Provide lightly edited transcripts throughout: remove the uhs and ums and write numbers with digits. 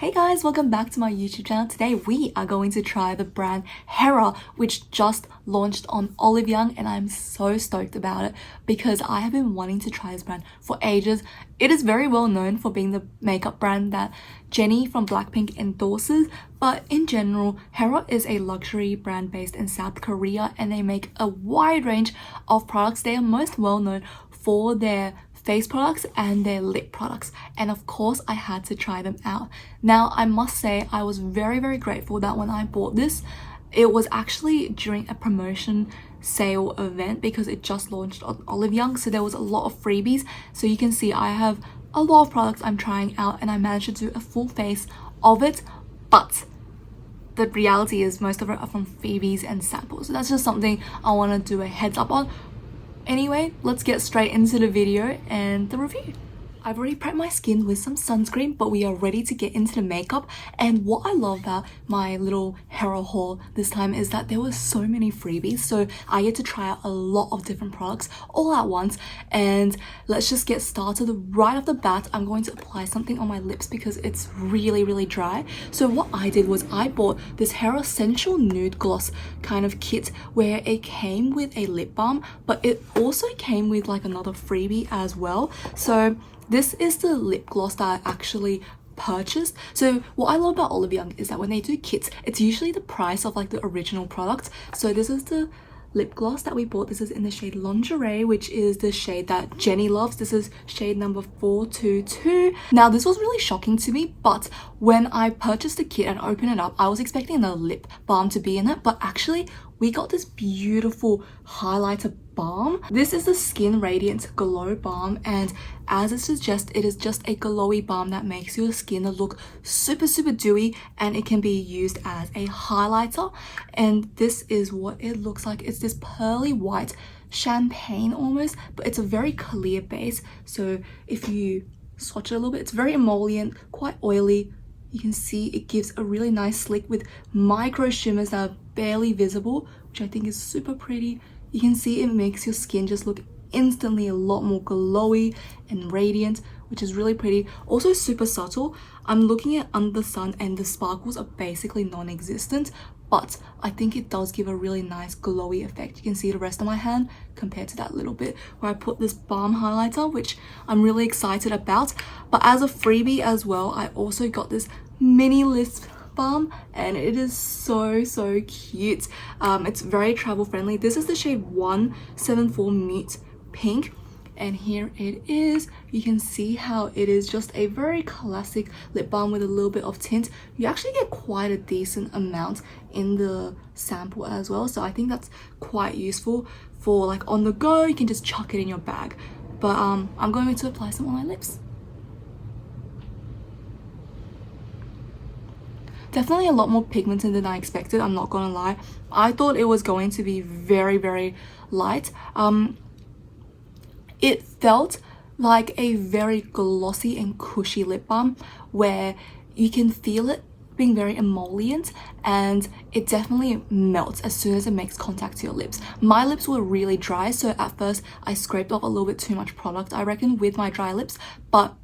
Hey guys, welcome back to my YouTube channel. Today we are going to try the brand Hera, which just launched on Olive Young, and I'm so stoked about it because I have been wanting to try this brand for ages. It is very well known for being the makeup brand that Jennie from Blackpink endorses, but in general, Hera is a luxury brand based in South Korea and they make a wide range of products. They are most well known for their face products and their lip products, and of course I had to try them out. Now I must say I was very grateful that when I bought this, it was actually during a promotion sale event because it just launched on Olive Young, so there was a lot of freebies. So you can see I have a lot of products I'm trying out and I managed to do a full face of it, but the reality is most of it are from freebies and samples, so that's just something I want to do a heads up on. Anyway, let's get straight into the video and the review. I've already prepped my skin with some sunscreen, but we are ready to get into the makeup. And what I love about my little Hera haul this time is that there were so many freebies, so I get to try out a lot of different products all at once. And let's just get started. Right off the bat, I'm going to apply something on my lips because it's really dry. So what I did was I bought this Hera Sensual Nude Gloss kind of kit where it came with a lip balm, but it also came with like another freebie as well. So this is the lip gloss that I actually purchased. So what I love about Olive Young is that when they do kits, it's usually the price of like the original product. So this is the lip gloss that we bought. This is in the shade Lingerie, which is the shade that Jennie loves. This is shade number 422. Now this was really shocking to me, but when I purchased the kit and opened it up, I was expecting the lip balm to be in it, but actually we got this beautiful highlighter balm. This is the Skin Radiance Glow Balm, and as it suggests, it is just a glowy balm that makes your skin look super dewy, and it can be used as a highlighter. And this is what it looks like. It's this pearly white champagne almost, but it's a very clear base. So if you swatch it a little bit, it's very emollient, quite oily. You can see it gives a really nice slick with micro shimmers that are barely visible, which I think is super pretty. You can see it makes your skin just look instantly a lot more glowy and radiant, which is really pretty. Also super subtle. I'm looking at under the sun and the sparkles are basically non-existent, but I think it does give a really nice glowy effect. You can see the rest of my hand compared to that little bit where I put this balm highlighter, which I'm really excited about. But as a freebie as well, I also got this mini lip balm, and it is so cute. It's very travel friendly. This is the shade 174 Mute Pink, and here it is. You can see how it is just a very classic lip balm with a little bit of tint. You actually get quite a decent amount in the sample as well, so I think that's quite useful for like on the go. You can just chuck it in your bag. But I'm going to apply some on my lips. Definitely a lot more pigmented than I expected, I'm not gonna lie. I thought it was going to be very light. It felt like a very glossy and cushy lip balm where you can feel it being very emollient, and it definitely melts as soon as it makes contact to your lips. My lips were really dry, so at first I scraped off a little bit too much product, I reckon, with my dry lips, but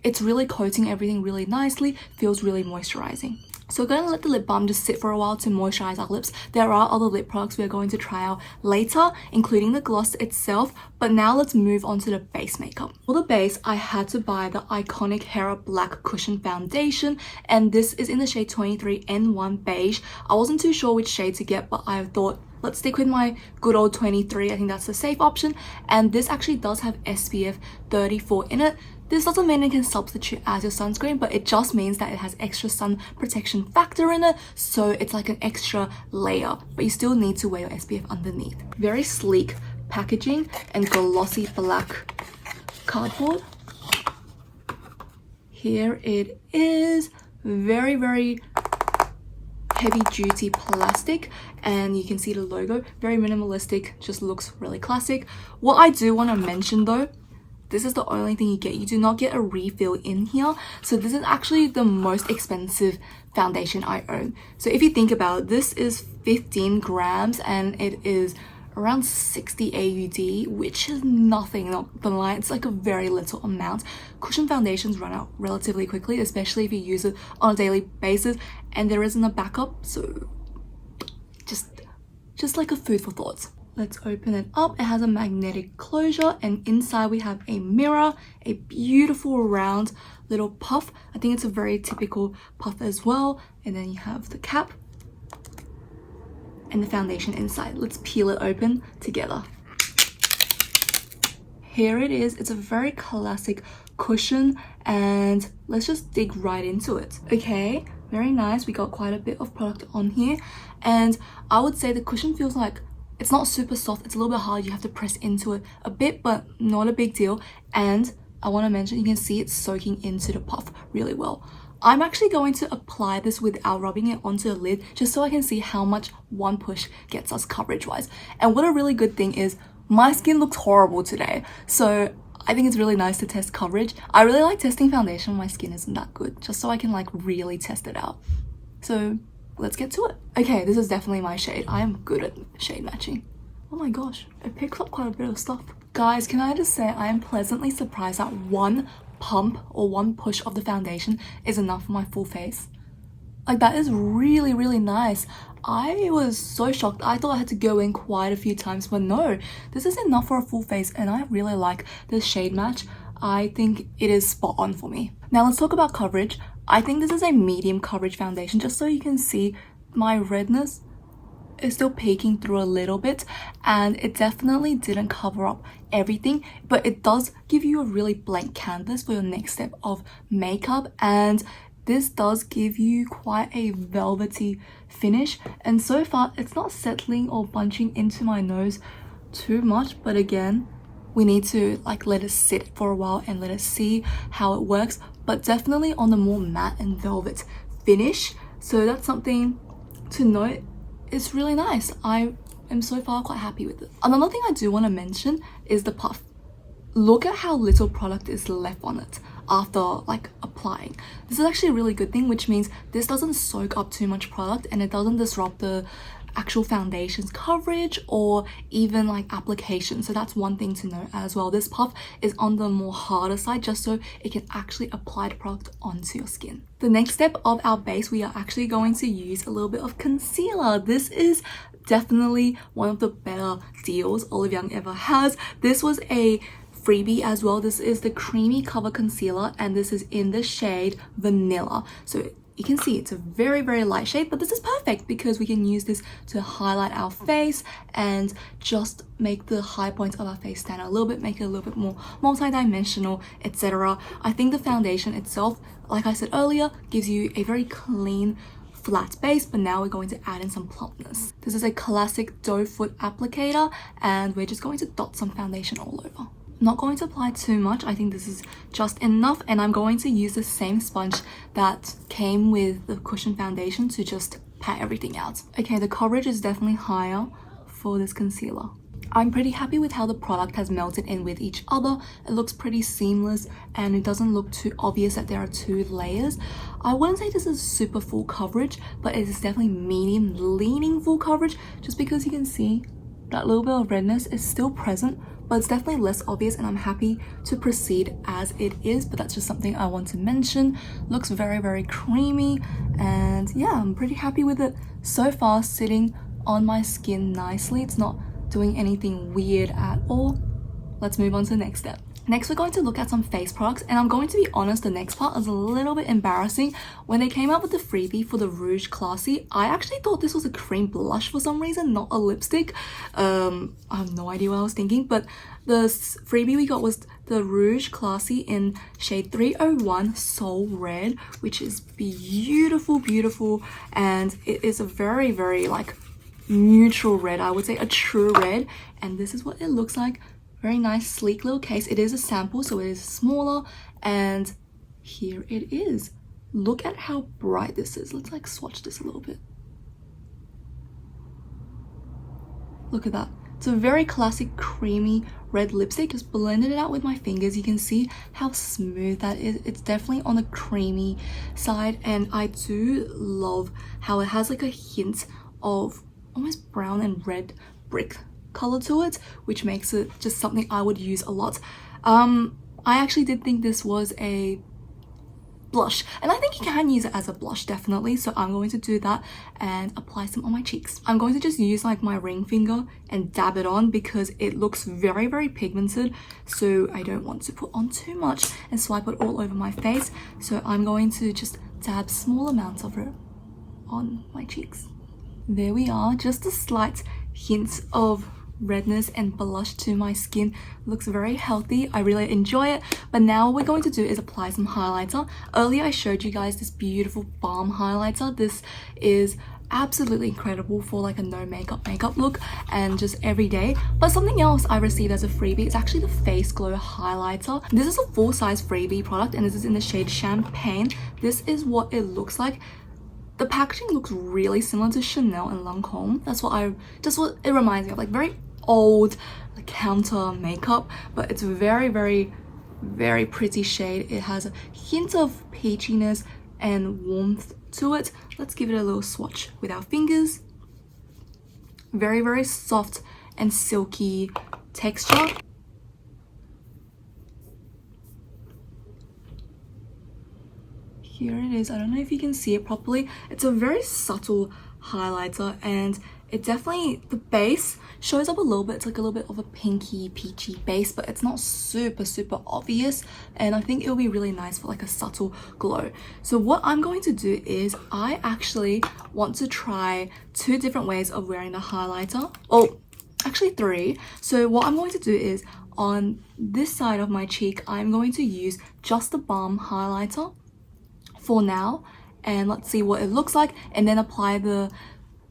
it's really coating everything really nicely, feels really moisturizing. So we're going to let the lip balm just sit for a while to moisturize our lips. There are other lip products we're going to try out later, including the gloss itself, but now let's move on to the base makeup. For the base, I had to buy the iconic Hera Black Cushion Foundation, and this is in the shade 23 N1 Beige. I wasn't too sure which shade to get, but I thought, let's stick with my good old 23. I think that's the safe option, and this actually does have SPF 34 in it. This doesn't mean it can substitute as your sunscreen, but it just means that it has extra sun protection factor in it, so it's like an extra layer, but you still need to wear your SPF underneath. Very sleek packaging and glossy black cardboard. Here it is, very heavy duty plastic, and you can see the logo, very minimalistic, just looks really classic. What I do want to mention though, this is the only thing you get. You do not get a refill in here. So this is actually the most expensive foundation I own. So if you think about it, this is 15 grams and it is around 60 AUD, which is nothing, not gonna lie. It's like a very little amount. Cushion foundations run out relatively quickly, especially if you use it on a daily basis, and there isn't a backup, so just like a food for thought. Let's open it up. It has a magnetic closure, and inside we have a mirror, a beautiful round little puff. I think it's a very typical puff as well. And then you have the cap and the foundation inside. Let's peel it open together. Here it is. It's a very classic cushion, and let's just dig right into it. Okay, very nice. We got quite a bit of product on here, and I would say the cushion feels like it's not super soft. It's a little bit hard. You have to press into it a bit, but not a big deal. And I want to mention, you can see it's soaking into the puff really well. I'm actually going to apply this without rubbing it onto the lid, just so I can see how much one push gets us coverage wise. And what a really good thing is, my skin looks horrible today, so I think it's really nice to test coverage. I really like testing foundation when my skin isn't that good, just so I can like really test it out. So let's get to it. Okay, this is definitely my shade. I am good at shade matching. Oh my gosh, it picks up quite a bit of stuff. Guys, can I just say I am pleasantly surprised that one pump or one push of the foundation is enough for my full face. Like, that is really, really nice. I was so shocked. I thought I had to go in quite a few times, but no, this is enough for a full face, and I really like this shade match. I think it is spot on for me. Now let's talk about coverage. I think this is a medium coverage foundation, just so you can see my redness is still peeking through a little bit, and it definitely didn't cover up everything, but it does give you a really blank canvas for your next step of makeup, and this does give you quite a velvety finish. And so far it's not settling or bunching into my nose too much, but again, we need to like let it sit for a while and let it see how it works, but definitely on the more matte and velvet finish. So that's something to note. It's really nice. I am so far quite happy with it. Another thing I do want to mention is the puff. Look at how little product is left on it after like applying. This is actually a really good thing, which means this doesn't soak up too much product and it doesn't disrupt the actual foundation's coverage or even like application. So that's one thing to note as well. This puff is on the more harder side, just so it can actually apply the product onto your skin. The next step of our base, we are actually going to use a little bit of concealer. This is definitely one of the better deals Olive Young ever has. This was a freebie as well. This is the Creamy Cover Concealer, and this is in the shade Vanilla. So you can see it's a very, very light shade, but this is perfect because we can use this to highlight our face and just make the high points of our face stand out a little bit, make it a little bit more multi-dimensional, etc. I think the foundation itself, like I said earlier, gives you a very clean, flat base, but now we're going to add in some plumpness. This is a classic doe foot applicator, and we're just going to dot some foundation all over. Not going to apply too much. I think this is just enough, and I'm going to use the same sponge that came with the cushion foundation to just pat everything out. Okay, the coverage is definitely higher for this concealer. I'm pretty happy with how the product has melted in with each other. It looks pretty seamless and it doesn't look too obvious that there are two layers. I wouldn't say this is super full coverage, but it is definitely medium leaning full coverage, just because you can see that little bit of redness is still present, but it's definitely less obvious, and I'm happy to proceed as it is. But that's just something I want to mention. Looks very, very creamy, and yeah, I'm pretty happy with it so far, sitting on my skin nicely. It's not doing anything weird at all. Let's move on to the next step. Next, we're going to look at some face products, and I'm going to be honest, the next part is a little bit embarrassing. When they came out with the freebie for the Rouge Classy, I actually thought this was a cream blush for some reason, not a lipstick. I have no idea what I was thinking, but the freebie we got was the Rouge Classy in shade 301 Soul Red, which is beautiful, beautiful, and it is a very, very like neutral red, I would say a true red, and this is what it looks like. Very nice, sleek little case. It is a sample, so it is smaller, and here it is. Look at how bright this is. Let's like swatch this a little bit. Look at that. It's a very classic creamy red lipstick. Just blended it out with my fingers. You can see how smooth that is. It's definitely on the creamy side, and I do love how it has like a hint of almost brown and red brick color to it, which makes it just something I would use a lot. I actually did think this was a blush, and I think you can use it as a blush definitely, so I'm going to do that and apply some on my cheeks. I'm going to just use like my ring finger and dab it on because it looks very pigmented, so I don't want to put on too much and swipe it all over my face. So I'm going to just dab small amounts of it on my cheeks. There we are, just a slight hint of redness and blush to my skin. Looks very healthy. I really enjoy it. But now what we're going to do is apply some highlighter. Earlier I showed you guys this beautiful Balm highlighter. This is absolutely incredible for like a no makeup look and just every day. But something else I received as a freebie, it's actually the Face Glow highlighter. This is a full-size freebie product and this is in the shade Champagne. This is what it looks like. The packaging looks really similar to Chanel and Lancome. That's what it reminds me of, like very old like counter makeup, but it's very pretty shade. It has a hint of peachiness and warmth to it. Let's give it a little swatch with our fingers. Very soft and silky texture. Here it is. I don't know if you can see it properly. It's a very subtle highlighter and it definitely, the base shows up a little bit. It's like a little bit of a pinky peachy base, but it's not super obvious, and I think it'll be really nice for like a subtle glow. So what I'm going to do is I actually want to try 2 different ways of wearing the highlighter, or actually 3. So what I'm going to do is on this side of my cheek, I'm going to use just the Balm highlighter for now, and let's see what it looks like, and then apply the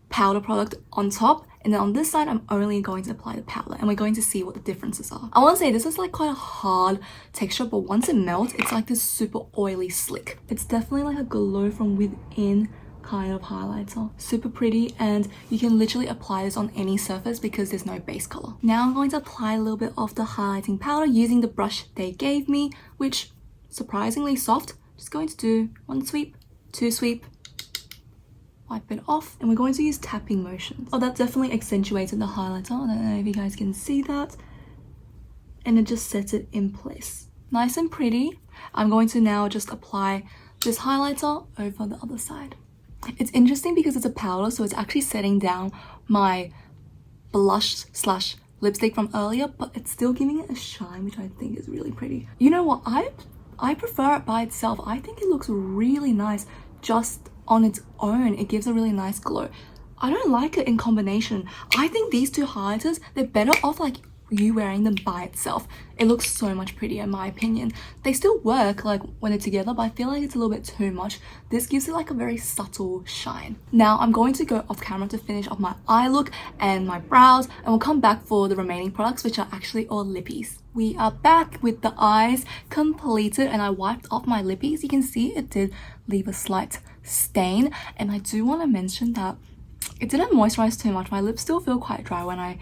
powder product on top. And then on this side, I'm only going to apply the powder, and we're going to see what the differences are. I want to say this is like quite a hard texture, but once it melts, it's like this super oily slick. It's definitely like a glow from within kind of highlighter. Super pretty, and you can literally apply this on any surface because there's no base color. Now I'm going to apply a little bit of the highlighting powder using the brush they gave me, which surprisingly soft. Just going to do 1 sweep, 2 sweep, wipe it off, and we're going to use tapping motions. Oh, that definitely accentuated the highlighter. I don't know if you guys can see that. And it just sets it in place. Nice and pretty. I'm going to now just apply this highlighter over the other side. It's interesting because it's a powder, so it's actually setting down my blush slash lipstick from earlier, but it's still giving it a shine, which I think is really pretty. You know what? I prefer it by itself. I think it looks really nice just on its own. It gives a really nice glow. I don't like it in combination. I think these 2 highlighters, they're better off like you wearing them by itself. It looks so much prettier in my opinion. They still work like when they're together, but I feel like it's a little bit too much. This gives it like a very subtle shine. Now I'm going to go off camera to finish off my eye look and my brows, and we'll come back for the remaining products, which are actually all lippies. We are back with the eyes completed, and I wiped off my lippies. You can see it did leave a slight stain, and I do want to mention that it didn't moisturize too much. My lips still feel quite dry when I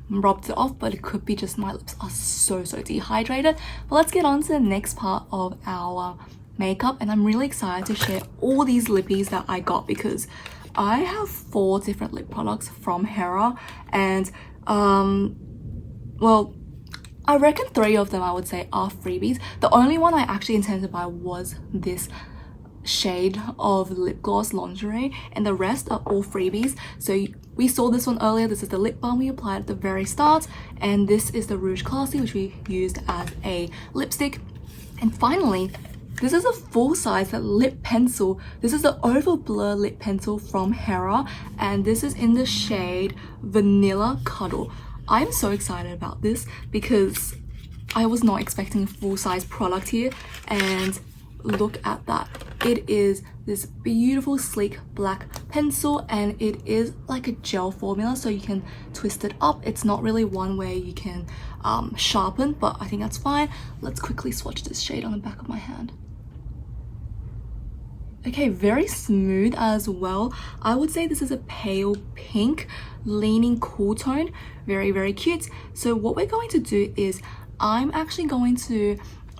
rubbed it off, but it could be just my lips are so dehydrated. But let's get on to the next part of our makeup, and I'm really excited to share all these lippies that I got because I have 4 different lip products from Hera, and well, I reckon 3 of them I would say are freebies. The only one I actually intended to buy was this shade of lip gloss lingerie, and the rest are all freebies. So we saw this one earlier. This is the lip balm we applied at the very start, and this is the Rouge Classy, which we used as a lipstick. And finally, this is a full-size lip pencil. This is the Over Blur lip pencil from Hera, and this is in the shade Vanilla Cuddle. I'm so excited about this because I was not expecting a full-size product here, and look at that. It is this beautiful sleek black pencil, and it is like a gel formula, so you can twist it up. It's not really one way you can sharpen, but I think that's fine. Let's quickly swatch this shade on the back of my hand. Okay, very smooth as well. I would say this is a pale pink leaning cool tone. Very cute. So what we're going to do is I'm actually going to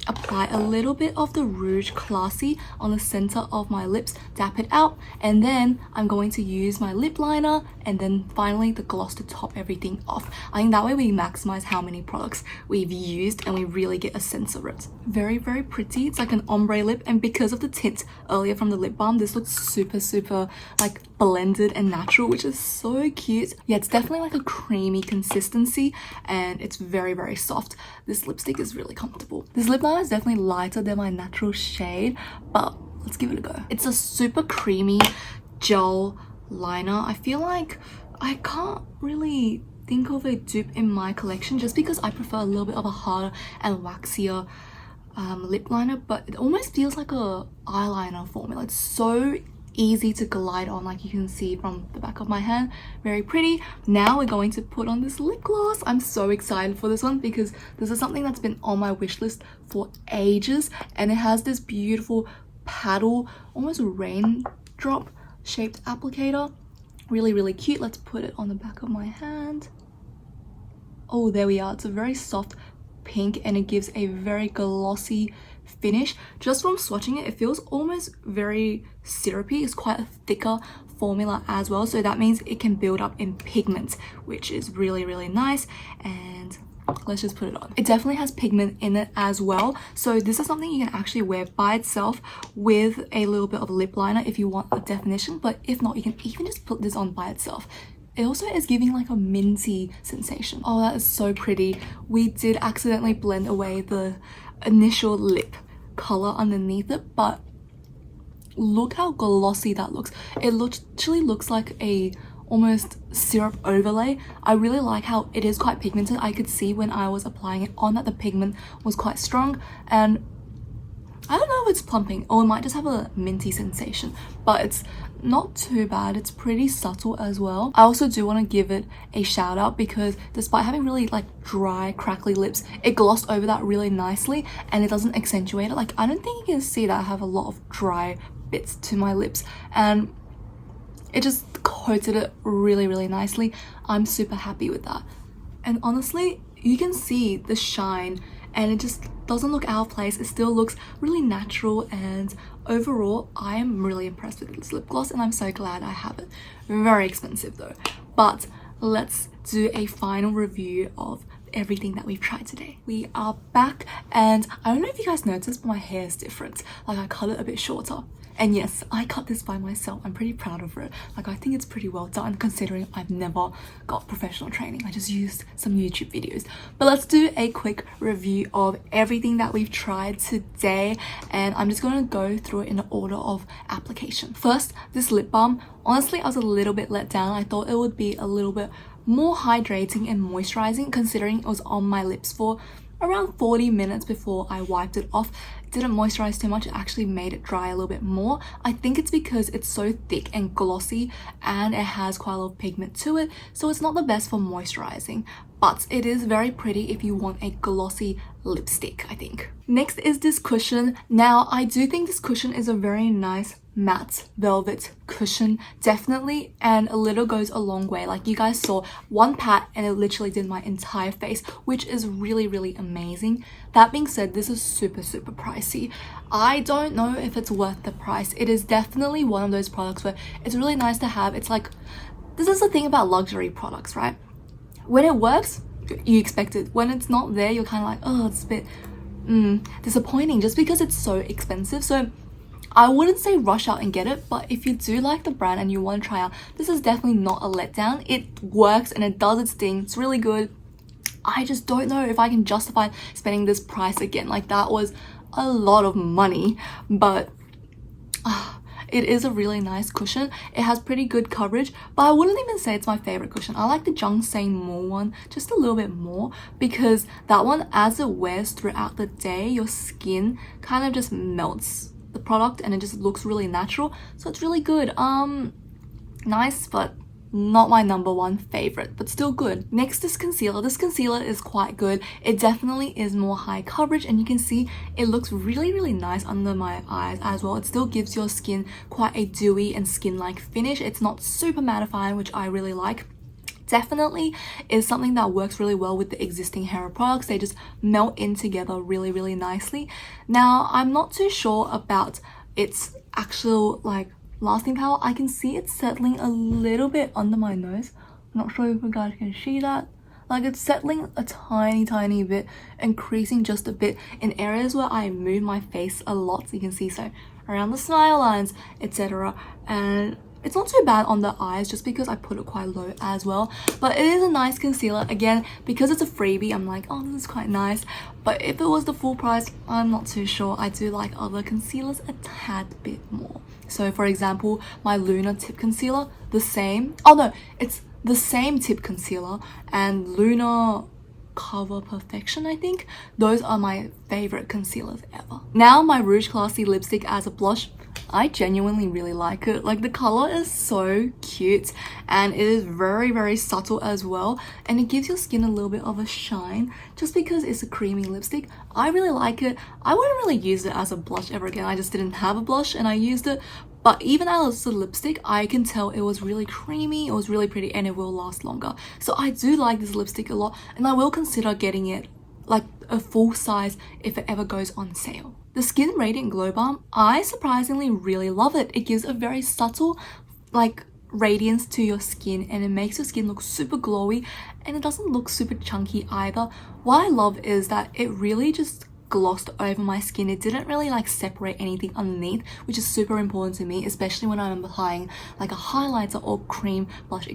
apply a little bit of the Rouge Classy on the center of my lips, dap it out, and then I'm going to use my lip liner and then finally the gloss to top everything off. I think that way we maximize how many products we've used and we really get a sense of it. Very, very pretty. It's like an ombre lip, and because of the tint earlier from the lip balm, this looks super like blended and natural, which is so cute. Yeah, it's definitely like a creamy consistency and it's very soft. This lipstick is really comfortable. This lip liner is definitely lighter than my natural shade, but let's give it a go. It's a super creamy gel liner. I feel like I can't really think of a dupe in my collection just because I prefer a little bit of a harder and waxier lip liner, but it almost feels like a eyeliner formula. It's so easy to glide on, like you can see from the back of my hand. Very pretty. Now we're going to put on this lip gloss. I'm so excited for this one because this is something that's been on my wish list for ages, and it has this beautiful paddle, almost raindrop shaped applicator. Really cute. Let's put it on the back of my hand. Oh, there we are. It's a very soft pink and it gives a very glossy finish. Just from swatching it, it feels almost very syrupy. It's quite a thicker formula as well, so that means it can build up in pigment, which is really nice. And let's just put it on. It definitely has pigment in it as well, so this is something you can actually wear by itself with a little bit of lip liner if you want a definition, but if not, you can even just put this on by itself. It also is giving like a minty sensation. Oh, that is so pretty. We did accidentally blend away the initial lip color underneath it, but look how glossy that looks. It literally looks like a almost syrup overlay. I really like how it is quite pigmented. I could see when I was applying it on that the pigment was quite strong, and I don't know if it's plumping or it might just have a minty sensation, but it's not too bad. It's pretty subtle as well. I also do want to give it a shout out because despite having really like dry crackly lips, it glossed over that really nicely and it doesn't accentuate it. Like, I don't think you can see that I have a lot of dry bits to my lips, and it just coated it really nicely. I'm super happy with that, and honestly you can see the shine and it just doesn't look out of place. It still looks really natural, and overall I am really impressed with this lip gloss and I'm so glad I have it. Very expensive though. But let's do a final review of everything that we've tried today. We are back, and I don't know if you guys noticed, but my hair is different. Like, I cut it a bit shorter. And yes, I cut this by myself. I'm pretty proud of it. Like, I think it's pretty well done considering I've never got professional training. I just used some YouTube videos. But let's do a quick review of everything that we've tried today, and I'm just going to go through it in the order of application. First, this lip balm. Honestly, I was a little bit let down. I thought it would be a little bit more hydrating and moisturizing considering it was on my lips for around 40 minutes before I wiped it off. It didn't moisturize too much. It actually made it dry a little bit more. I think it's because it's so thick and glossy and it has quite a lot of pigment to it, so it's not the best for moisturizing, but it is very pretty if you want a glossy lipstick, I think. Next is this cushion. Now, I do think this cushion is a very nice matte velvet cushion, definitely, and a little goes a long way. Like, you guys saw one pat and it literally did my entire face, which is really amazing. That being said, this is super pricey. I don't know if it's worth the price. It is definitely one of those products where it's really nice to have. It's like, this is the thing about luxury products, right? When it works, you expect it. When it's not there, you're kind of like, oh, it's a bit disappointing just because it's so expensive. So I wouldn't say rush out and get it, but if you do like the brand and you want to try out, this is definitely not a letdown. It works and it does its thing. It's really good. I just don't know if I can justify spending this price again. Like, that was a lot of money, but it is a really nice cushion. It has pretty good coverage, but I wouldn't even say it's my favorite cushion. I like the Jung Moore one just a little bit more because that one, as it wears throughout the day, your skin kind of just melts the product and it just looks really natural, so it's really good. Nice, but not my number one favorite, but still good. Next is concealer. This concealer is quite good. It definitely is more high coverage, and you can see it looks really nice under my eyes as well. It still gives your skin quite a dewy and skin-like finish. It's not super mattifying, which I really like. definitely is something that works really well with the existing Hera products. They just melt in together really nicely. Now, I'm not too sure about its actual like lasting power. I can see it settling a little bit under my nose. I'm not sure if you guys can see that. Like, it's settling a tiny bit, increasing just a bit in areas where I move my face a lot, so you can see, so around the smile lines, etc. And it's not too bad on the eyes just because I put it quite low as well. But it is a nice concealer. Again, because it's a freebie, I'm like, oh, this is quite nice. But if it was the full price, I'm not too sure. I do like other concealers a tad bit more. So for example, my Luna tip concealer, the same. Oh no, it's the same tip concealer and Luna Cover Perfection, I think. Those are my favorite concealers ever. Now, my Rouge Classy lipstick as a blush, I genuinely really like it. Like, the color is so cute and it is very subtle as well, and it gives your skin a little bit of a shine just because it's a creamy lipstick. I really like it. I wouldn't really use it as a blush ever again. I just didn't have a blush and I used it. But even as a lipstick, I can tell it was really creamy, it was really pretty, and it will last longer. So I do like this lipstick a lot, and I will consider getting it like a full size if it ever goes on sale. The Skin Radiant Glow Balm, I surprisingly really love it. It gives a very subtle like radiance to your skin, and it makes your skin look super glowy, and it doesn't look super chunky either. What I love is that it really just glossed over my skin. It didn't really like separate anything underneath, which is super important to me, especially when I'm applying like a highlighter or cream blush.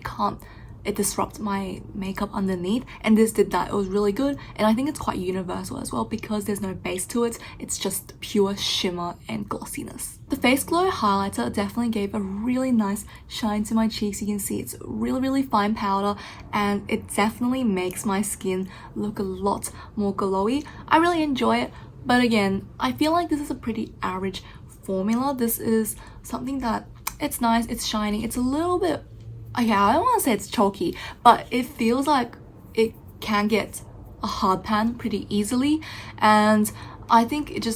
It disrupts my makeup underneath, and this did that. It was really good, and I think it's quite universal as well because there's no base to it. It's just pure shimmer and glossiness. The Face Glow highlighter definitely gave a really nice shine to my cheeks. You can see it's really fine powder, and it definitely makes my skin look a lot more glowy. I really enjoy it, but again, I feel like this is a pretty average formula. This is something that it's nice, it's shiny, it's a little bit, yeah, I don't want to say it's chalky, but it feels like it can get a hard pan pretty easily, and I think it's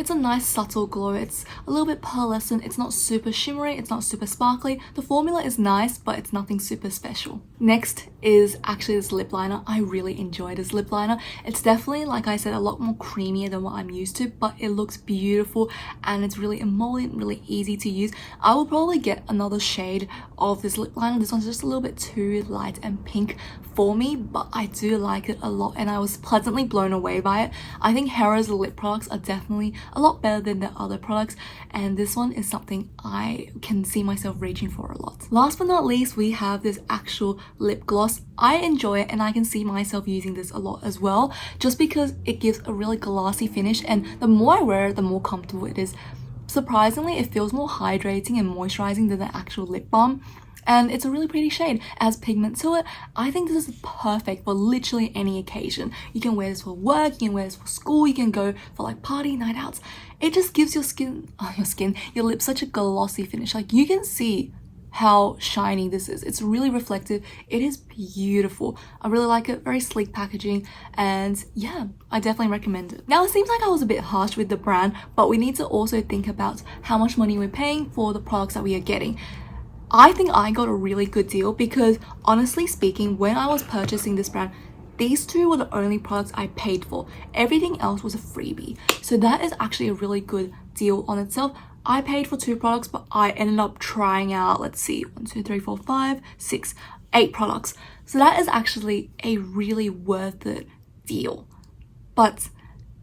a nice subtle glow. It's a little bit pearlescent. It's not super shimmery, it's not super sparkly. The formula is nice, but it's nothing super special. Next is actually this lip liner. I really enjoy this lip liner. It's definitely, like I said, a lot more creamier than what I'm used to, but it looks beautiful and it's really emollient, really easy to use. I will probably get another shade of this lip liner. This one's just a little bit too light and pink for me, but I do like it a lot, and I was pleasantly blown away by it. I think Hera's lip products are definitely a lot better than the other products, and this one is something I can see myself reaching for a lot. Last but not least, we have this actual lip gloss. I enjoy it, and I can see myself using this a lot as well, just because it gives a really glossy finish, and the more I wear it, the more comfortable it is. Surprisingly, it feels more hydrating and moisturizing than the actual lip balm. And it's a really pretty shade. It has pigment to it. I think this is perfect for literally any occasion. You can wear this for work, you can wear this for school, you can go for like party night outs. It just gives your lips such a glossy finish. Like, you can see how shiny this is. It's really reflective. It is beautiful. I really like it. Very sleek packaging, and yeah, I definitely recommend it. Now, it seems like I was a bit harsh with the brand, but we need to also think about how much money we're paying for the products that we are getting. I think I got a really good deal because, honestly speaking, when I was purchasing this brand, these two were the only products I paid for. Everything else was a freebie. So that is actually a really good deal on itself. I paid for 2 products, but I ended up trying out, let's see, 1, 2, 3, 4, 5, 6, 8 products. So that is actually a really worth it deal. But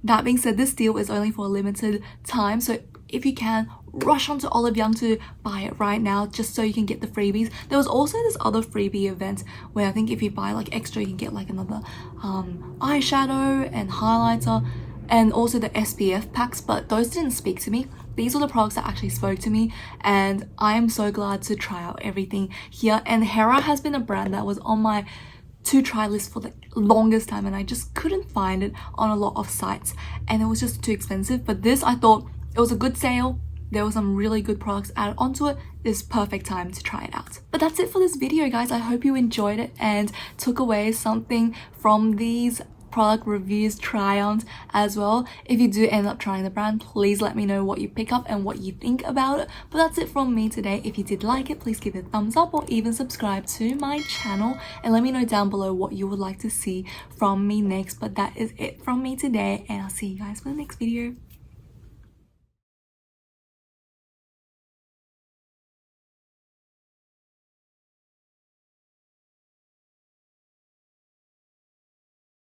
that being said, this deal is only for a limited time. So if you can, rush onto Olive Young to buy it right now, just so you can get the freebies. There was also this other freebie event where I think if you buy like extra, you can get like another eyeshadow and highlighter, and also the SPF packs, but those didn't speak to me. These were the products that actually spoke to me, and I am so glad to try out everything here. And Hera has been a brand that was on my to try list for the longest time, and I just couldn't find it on a lot of sites, and it was just too expensive. But this, I thought it was a good sale. There were some really good products added onto it. It's perfect time to try it out. But that's it for this video, guys. I hope you enjoyed it and took away something from these product reviews, try-ons as well. If you do end up trying the brand, please let me know what you pick up and what you think about it. But that's it from me today. If you did like it, please give it a thumbs up or even subscribe to my channel and let me know down below what you would like to see from me next. But that is it from me today, and I'll see you guys for the next video.